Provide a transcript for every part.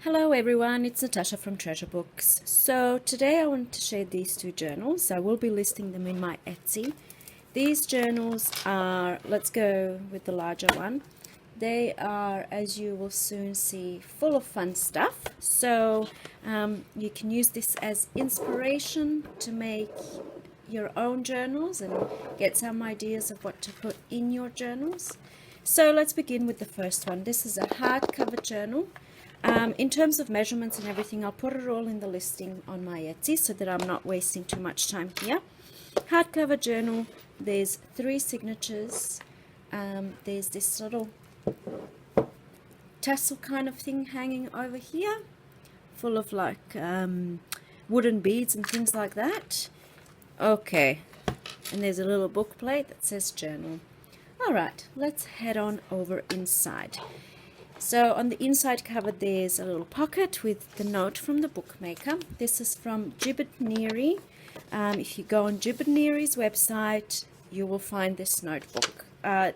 Hello everyone, it's Natasha from Treasure Books. So today I want to share these two journals. I will be listing them in my Etsy. These journals are, let's go with the larger one. They are, as you will soon see, full of fun stuff. So you can use this as inspiration to make your own journals and get some ideas of what to put in your journals. So let's begin with the first one. This is a hardcover journal. In terms of measurements and everything, I'll put it all in the listing on my Etsy so that I'm not wasting too much time here. Hardcover journal, there's 3 signatures. There's this little tassel kind of thing hanging over here, full of like wooden beads and things like that. Okay, and there's a little book plate that says journal. Alright, let's head on over inside. So on the inside cover there's a little pocket with the note from the bookmaker. This is from Gibbet-Neary. If you go on Gibbet-Neary's website, you will find this notebook,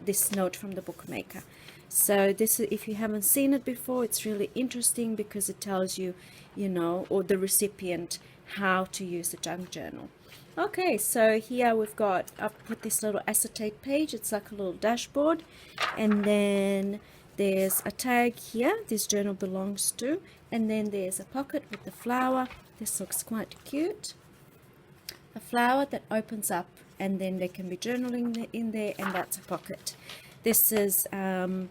this note from the bookmaker. So this, if you haven't seen it before, it's really interesting because it tells you, or the recipient, how to use the junk journal. Okay, so here I've put this little acetate page. It's like a little dashboard, and then there's a tag here, this journal belongs to, and then there's a pocket with the flower. This looks quite cute. A flower that opens up, and then there can be journaling in there, and that's a pocket. This is, I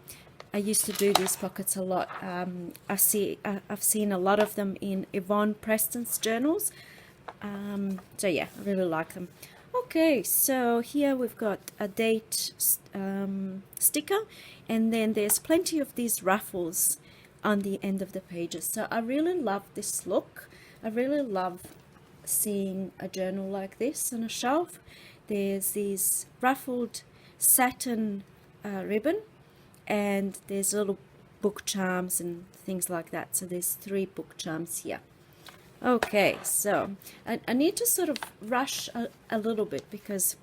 used to do these pockets a lot. I've seen a lot of them in Yvonne Preston's journals. So yeah, I really like them. Okay, so here we've got a date sticker, and then there's plenty of these ruffles on the end of the pages. So I really love this look. I really love seeing a journal like this on a shelf. There's these ruffled satin ribbon, and there's little book charms and things like that. So there's 3 book charms here. Okay, so I need to sort of rush a little bit because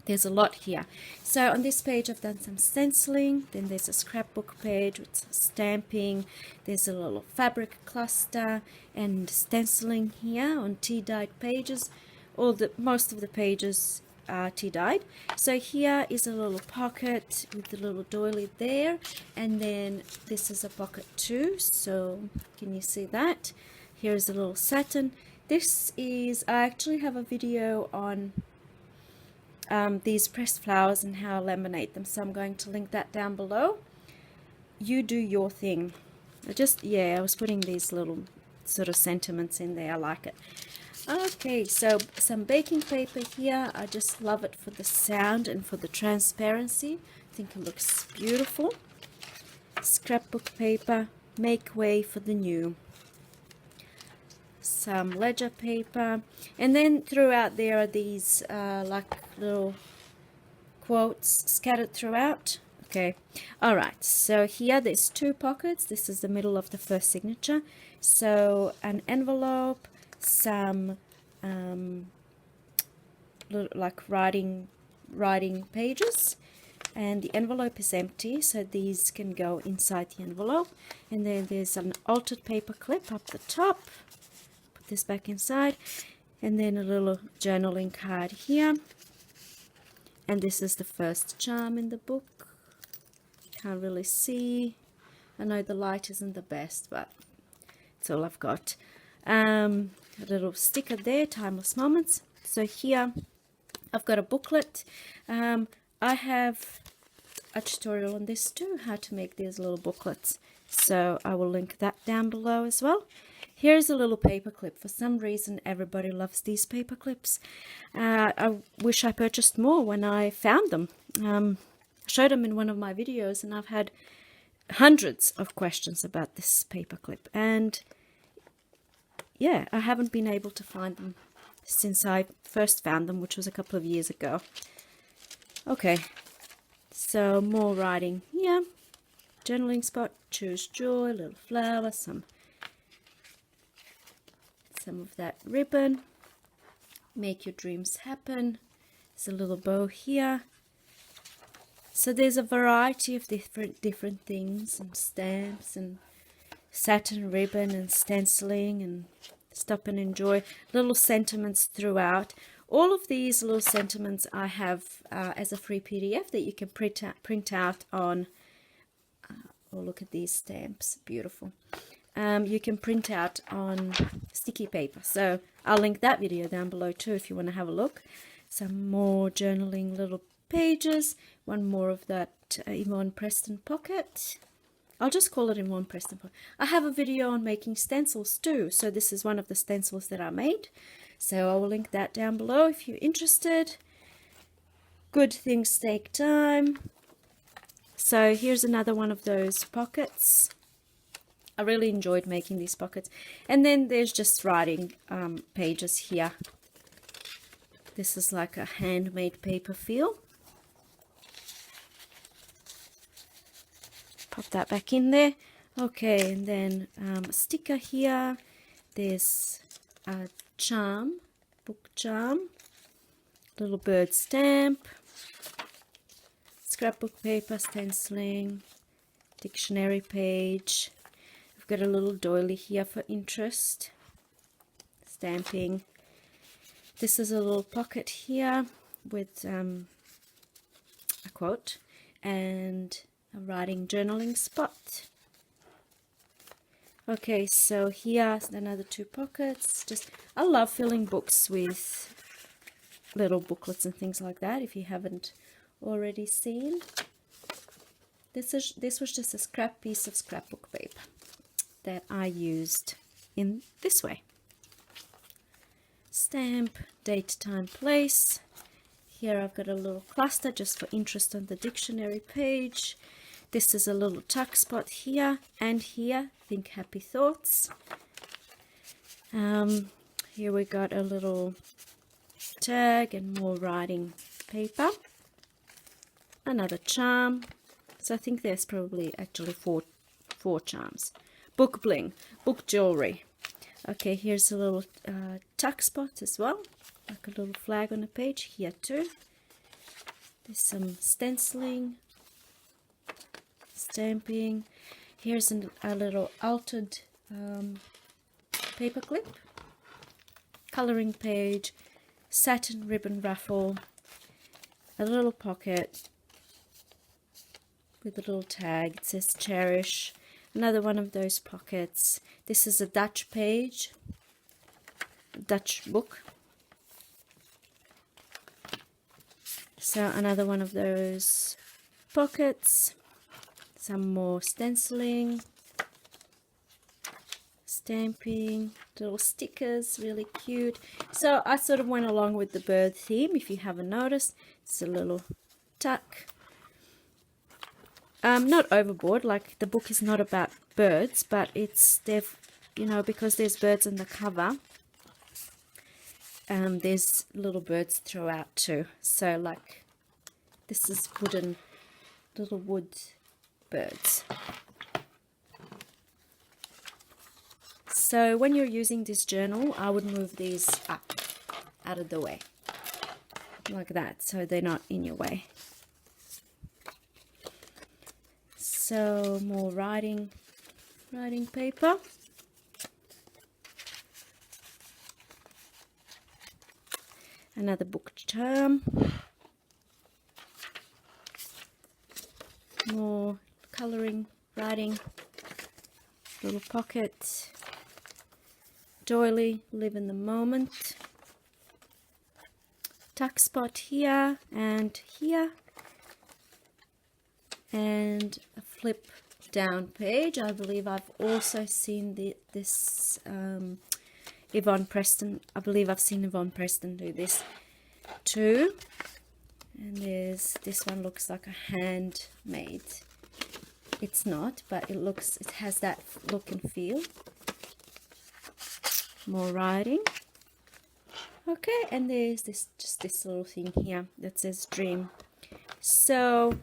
there's a lot here. So on this page I've done some stenciling, then there's a scrapbook page with stamping, there's a little fabric cluster and stenciling here on tea-dyed pages. Most of the pages are tea-dyed. So here is a little pocket with the little doily there, and then this is a pocket too, so can you see that? Here's a little satin. This is, I actually have a video on these pressed flowers and how I laminate them, so I'm going to link that down below. You do your thing. I was putting these little sort of sentiments in there. I like it. Okay, so some baking paper here. I just love it for the sound and for the transparency. I think it looks beautiful. Scrapbook paper. Make way for the new. Some ledger paper, and then throughout there are these like little quotes scattered throughout. Okay, all right, so here there's 2 pockets. This is the middle of the first signature, so an envelope, some like writing pages, and the envelope is empty, so these can go inside the envelope. And then there's an altered paper clip up the top. This back inside, and then a little journaling card here, and this is the first charm in the book. Can't really see. I know the light isn't the best, but it's all I've got. A little sticker there, timeless moments. So here I've got a booklet. I have a tutorial on this too, how to make these little booklets, so I will link that down below as well. Here's a little paper clip. For some reason, everybody loves these paper clips. I wish I purchased more when I found them. I showed them in one of my videos, and I've had hundreds of questions about this paper clip. And yeah, I haven't been able to find them since I first found them, which was a couple of years ago. Okay, so more writing here. Journaling spot, choose joy, little flower, some of that ribbon, make your dreams happen. There's a little bow here. So there's a variety of different things and stamps and satin ribbon and stenciling and stop and enjoy. Little sentiments throughout. All of these little sentiments I have as a free PDF that you can print out on. Oh, look at these stamps, beautiful. You can print out on sticky paper. So I'll link that video down below too if you want to have a look. Some more journaling little pages. One more of that Yvonne Preston pocket. I'll just call it Yvonne Preston pocket. I have a video on making stencils too. So this is one of the stencils that I made. So I will link that down below if you're interested. Good things take time. So here's another one of those pockets. I really enjoyed making these pockets. And then there's just writing pages here. This is like a handmade paper feel. Pop that back in there. Okay, and then a sticker here. There's a charm, book charm, little bird stamp, scrapbook paper, stenciling, dictionary page. I've got a little doily here for interest, stamping. This is a little pocket here with a quote and a writing journaling spot. Okay, so here's another two pockets. Just, I love filling books with little booklets and things like that, if you haven't already seen. This was just a scrap piece of scrapbook paper that I used in this way. Stamp, date, time, place. Here I've got a little cluster just for interest on the dictionary page. This is a little tuck spot here and here. Think happy thoughts. Here we got a little tag and more writing paper. Another charm. So I think there's probably actually four charms. Book bling, book jewelry. Okay, here's a little tuck spot as well, like a little flag on a page here too. There's some stenciling, stamping. Here's a little altered paper clip, coloring page, satin ribbon ruffle, a little pocket with a little tag. It says cherish. Another one of those pockets. This is a Dutch page, Dutch book. So another one of those pockets. Some more stenciling, stamping, little stickers, really cute. So I sort of went along with the bird theme, if you haven't noticed. It's a little tuck. Not overboard, like the book is not about birds, but it's, you know, because there's birds on the cover, there's little birds throughout too. So like, this is little wood birds. So when you're using this journal, I would move these up, out of the way, like that, so they're not in your way. So more writing paper. Another book charm. More coloring, writing, little pocket, doily, live in the moment, tuck spot here, and a flip down page. I believe I've also seen this Yvonne Preston. I believe I've seen Yvonne Preston do this too. And there's this one, looks like a handmade. It's not, but it has that look and feel. More writing. Okay, and there's just this little thing here that says dream. So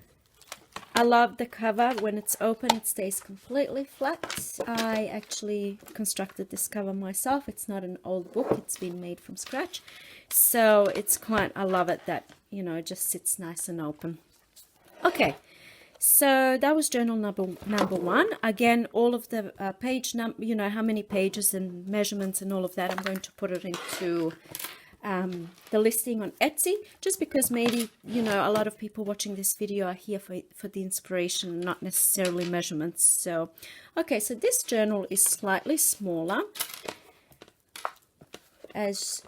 I love the cover. When it's open, it stays completely flat. I actually constructed this cover myself. It's not an old book. It's been made from scratch. So it's quite, I love it that, you know, it just sits nice and open. Okay, So that was journal number one. Again, all of the page number, you know, how many pages and measurements and all of that, I'm going to put it into the listing on Etsy, just because maybe, you know, a lot of people watching this video are here for the inspiration, not necessarily measurements. So, okay, so this journal is slightly smaller, as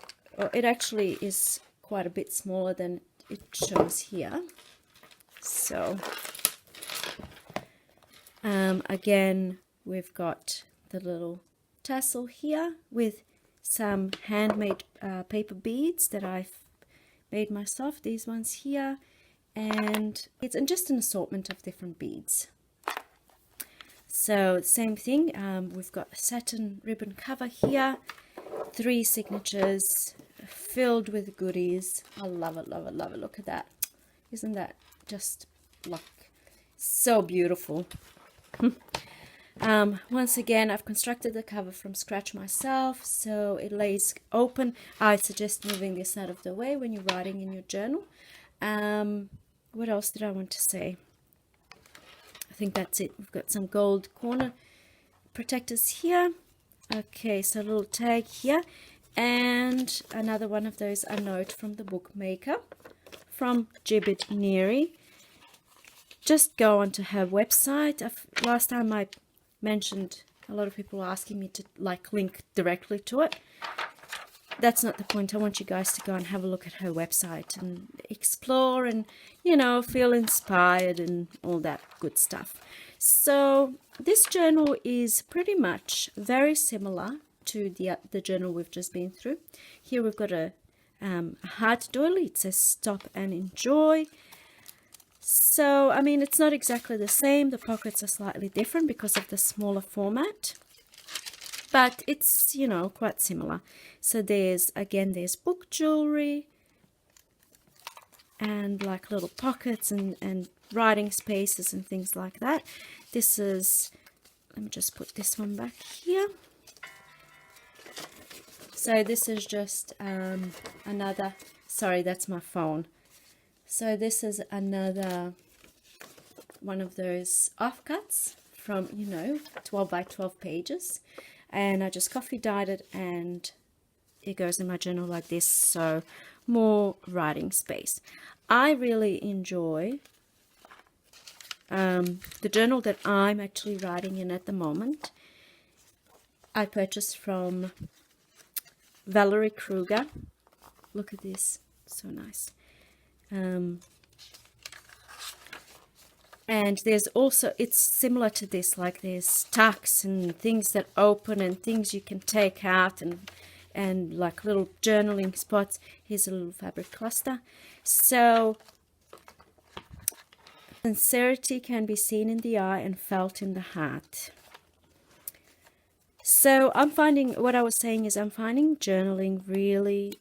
it actually is quite a bit smaller than it shows here. So again, we've got the little tassel here with some handmade paper beads that I've made myself, these ones here, and it's just an assortment of different beads. So same thing, we've got a satin ribbon cover here, 3 signatures filled with goodies. I love it, love it, love it. Look at that. Isn't that just like so beautiful? Once again, I've constructed the cover from scratch myself, so it lays open. I suggest moving this out of the way when you're writing in your journal. What else did I want to say? I think that's it. We've got some gold corner protectors here. Okay, so a little tag here, and another one of those, a note from the bookmaker from Gibbet Neary. Just go onto her website. Last time I mentioned, a lot of people are asking me to like link directly to it. That's not the point. I want you guys to go and have a look at her website and explore and, you know, feel inspired and all that good stuff. So this journal is pretty much very similar to the journal we've just been through. Here we've got a heart doily. It says stop and enjoy. So, I mean, it's not exactly the same. The pockets are slightly different because of the smaller format, but it's, you know, quite similar. So there's book jewelry and like little pockets and writing spaces and things like that. This is, let me just put this one back here. So this is just another, sorry, that's my phone. So this is another one of those offcuts from, you know, 12 by 12 pages. And I just coffee dyed it and it goes in my journal like this. So more writing space. I really enjoy the journal that I'm actually writing in at the moment. I purchased from Valerie Kruger. Look at this, so nice. And there's also, it's similar to this, like there's tucks and things that open and things you can take out and like little journaling spots. Here's a little fabric cluster. So sincerity can be seen in the eye and felt in the heart. So I'm finding, what I was saying is I'm finding journaling really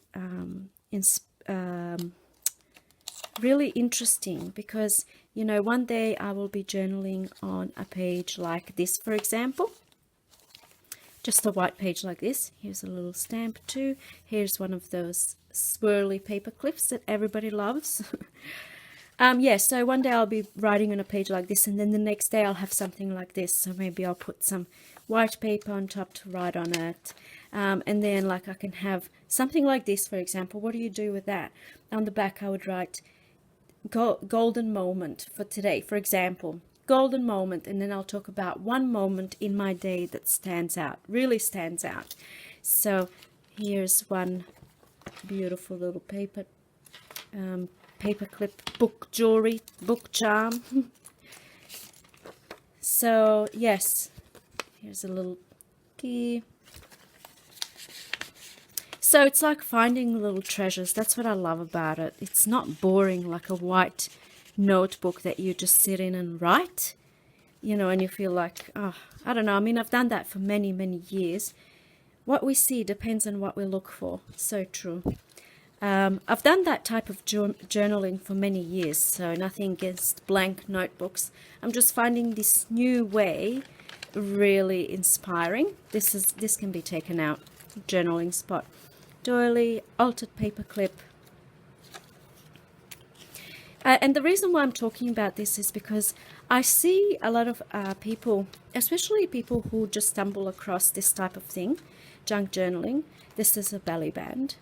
really interesting, because, you know, one day I will be journaling on a page like this, for example, just a white page like this. Here's a little stamp too. Here's one of those swirly paper clips that everybody loves. Yeah, so one day I'll be writing on a page like this, and then the next day I'll have something like this. So maybe I'll put some white paper on top to write on it. And then like I can have something like this, for example. What do you do with that? On the back I would write golden moment for today, for example, golden moment, and then I'll talk about one moment in my day that stands out, really stands out. So here's one beautiful little paper clip, book jewelry, book charm. So yes, here's a little key. So it's like finding little treasures. That's what I love about it. It's not boring like a white notebook that you just sit in and write, you know, and you feel like, oh, I don't know. I mean, I've done that for many, many years. What we see depends on what we look for. So true. I've done that type of journaling for many years, so nothing against blank notebooks. I'm just finding this new way really inspiring. This can be taken out. Journaling spot. Doily, altered paper clip. And the reason why I'm talking about this is because I see a lot of people, especially people who just stumble across this type of thing, junk journaling. This is a belly band,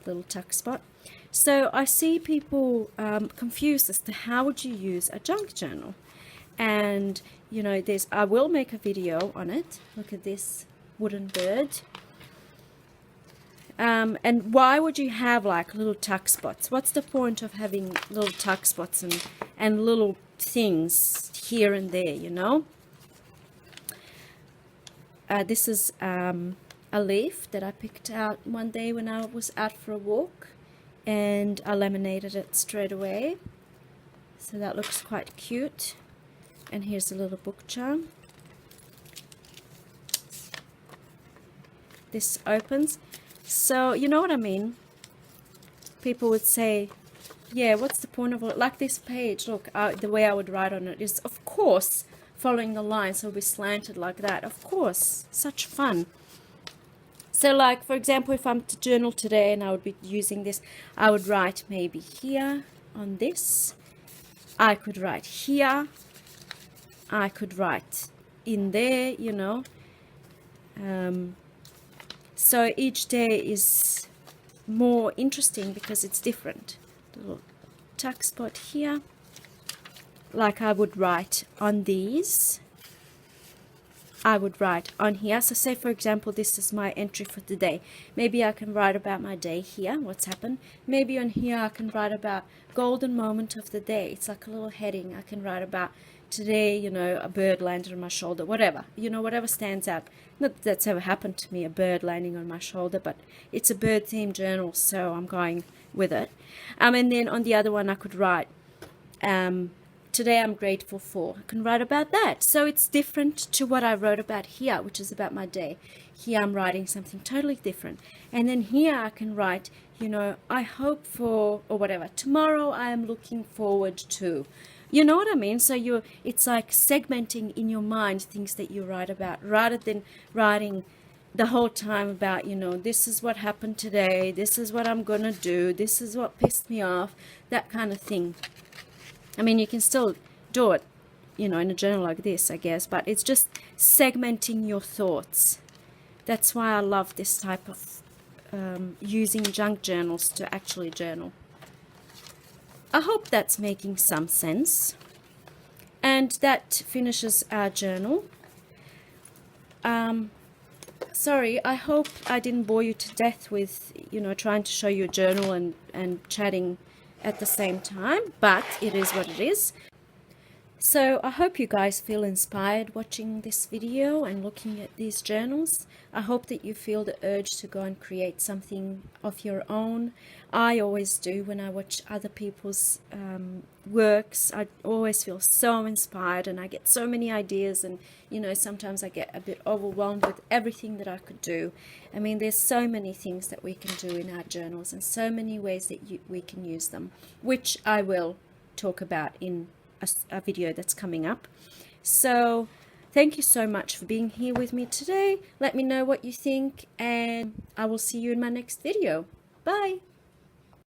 little tuck spot. So I see people confused as to how would you use a junk journal. And you know, I will make a video on it. Look at this wooden bird. And why would you have like little tuck spots? What's the point of having little tuck spots and little things here and there, you know? This is a leaf that I picked out one day when I was out for a walk, and I laminated it straight away. So that looks quite cute. And here's a little book charm. This opens. So, you know what I mean? People would say, yeah, what's the point of it? Like this page, look, the way I would write on it is, of course, following the lines. So it'll be slanted like that. Of course, such fun. So like, for example, if I'm to journal today and I would be using this, I would write maybe here on this. I could write here. I could write in there, you know. So each day is more interesting because it's different. Little tuck spot here. Like I would write on these. I would write on here. So say for example, this is my entry for the day. Maybe I can write about my day here, what's happened. Maybe on here I can write about golden moment of the day. It's like a little heading. I can write about today, you know, a bird landed on my shoulder, whatever, you know, whatever stands out. Not that that's ever happened to me, a bird landing on my shoulder, but it's a bird themed journal, so I'm going with it. And then on the other one I could write, today I'm grateful for. I can write about that. So it's different to what I wrote about here, which is about my day. Here I'm writing something totally different. And then here I can write, you know, I hope for, or whatever, tomorrow I am looking forward to. You know what I mean? So it's like segmenting in your mind things that you write about, rather than writing the whole time about, you know, this is what happened today, this is what I'm gonna do, this is what pissed me off, that kind of thing. I mean, you can still do it, you know, in a journal like this, I guess, but it's just segmenting your thoughts. That's why I love this type of using junk journals to actually journal. I hope that's making some sense. And that finishes our journal. Sorry, I hope I didn't bore you to death with, you know, trying to show you a journal and chatting at the same time, but it is what it is. So I hope you guys feel inspired watching this video and looking at these journals. I hope that you feel the urge to go and create something of your own. I always do when I watch other people's works. I always feel so inspired and I get so many ideas, and you know, sometimes I get a bit overwhelmed with everything that I could do. I mean, there's so many things that we can do in our journals and so many ways that we can use them, which I will talk about in a video that's coming up. So thank you so much for being here with me today. Let me know what you think, and I will see you in my next video. Bye.